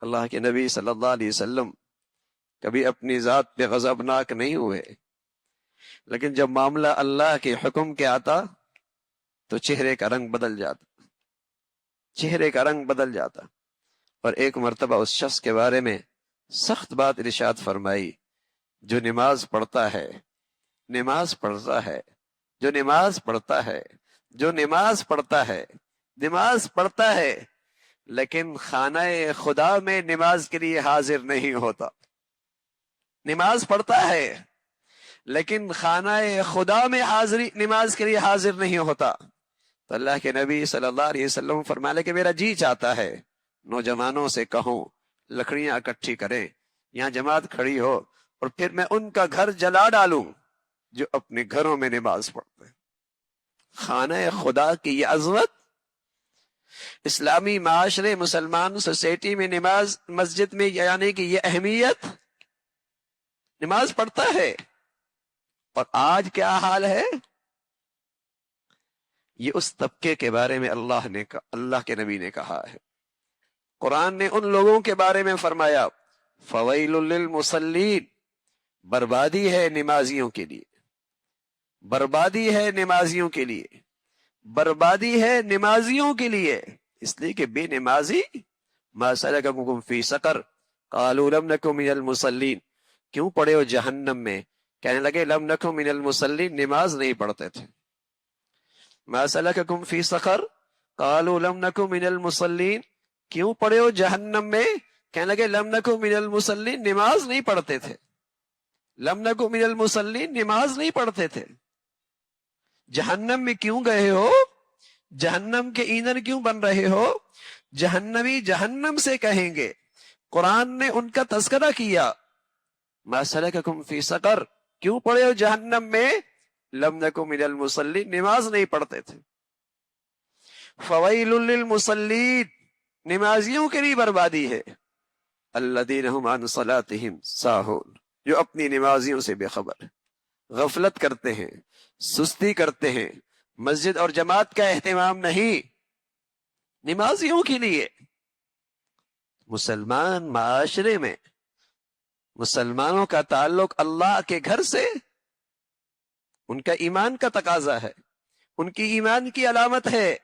اللہ کے نبی صلی اللہ علیہ وسلم کبھی اپنی ذات پہ غضبناک نہیں ہوئے، لیکن جب معاملہ اللہ کے حکم کے آتا تو چہرے کا رنگ بدل جاتا، چہرے کا رنگ بدل جاتا۔ اور ایک مرتبہ اس شخص کے بارے میں سخت بات ارشاد فرمائی، جو نماز پڑھتا ہے، نماز پڑھتا ہے، جو نماز پڑھتا ہے، جو نماز پڑھتا ہے، نماز پڑھتا ہے، لیکن خانہ خدا میں نماز کے لیے حاضر نہیں ہوتا۔ نماز پڑھتا ہے لیکن خانہ خدا میں حاضری نماز کے لیے حاضر نہیں ہوتا۔ تو اللہ کے نبی صلی اللہ علیہ وسلم فرمانے کہ میرا جی چاہتا ہے نوجوانوں سے کہوں لکڑیاں اکٹھی کریں، یہاں جماعت کھڑی ہو، اور پھر میں ان کا گھر جلا ڈالوں جو اپنے گھروں میں نماز پڑھتے ہیں۔ خانہ خدا کی یہ عظمت، اسلامی معاشرے، مسلمان سوسائٹی میں نماز، مسجد میں یعنی کہ یہ اہمیت، نماز پڑھتا ہے۔ اور آج کیا حال ہے؟ یہ اس طبقے کے بارے میں اللہ کے نبی نے کہا ہے۔ قرآن نے ان لوگوں کے بارے میں فرمایا فویل للمصلین، بربادی ہے نمازیوں کے لیے، بربادی ہے نمازیوں کے لیے، بربادی ہے نمازیوں کے لیے، اس لیے کہ بے نمازی ما سلککم فی سقر قالوا لم نکن من المصلین، کیوں پڑے ہو جہنم میں؟ کہنے لگے لم نکن من المصلین، نماز نہیں پڑھتے تھے۔ ما سلککم فی سقر قالوا لم نکن من المصلین، کیوں پڑے ہو جہنم میں؟ کہنے لگے لم نکن من المصلین، نماز نہیں پڑھتے تھے۔ لم نکن من المصلین، نماز نہیں پڑھتے تھے۔ جہنم میں کیوں گئے ہو؟ جہنم کے ایندھن کیوں بن رہے ہو؟ جہنمی جہنم سے کہیں گے۔ قرآن نے ان کا تذکرہ کیا، ما سلککم فی سقر، کیوں پڑے ہو جہنم میں؟ لم نکن من المصلین، نماز نہیں پڑھتے تھے۔ فویل للمصلین، نمازیوں کے لیے بربادی ہے۔ الذین هم عن صلاتهم ساہون، جو اپنی نمازیوں سے بے خبر، غفلت کرتے ہیں، سستی کرتے ہیں، مسجد اور جماعت کا اہتمام نہیں۔ نمازیوں کے لیے مسلمان معاشرے میں مسلمانوں کا تعلق اللہ کے گھر سے ان کا ایمان کا تقاضا ہے، ان کی ایمان کی علامت ہے۔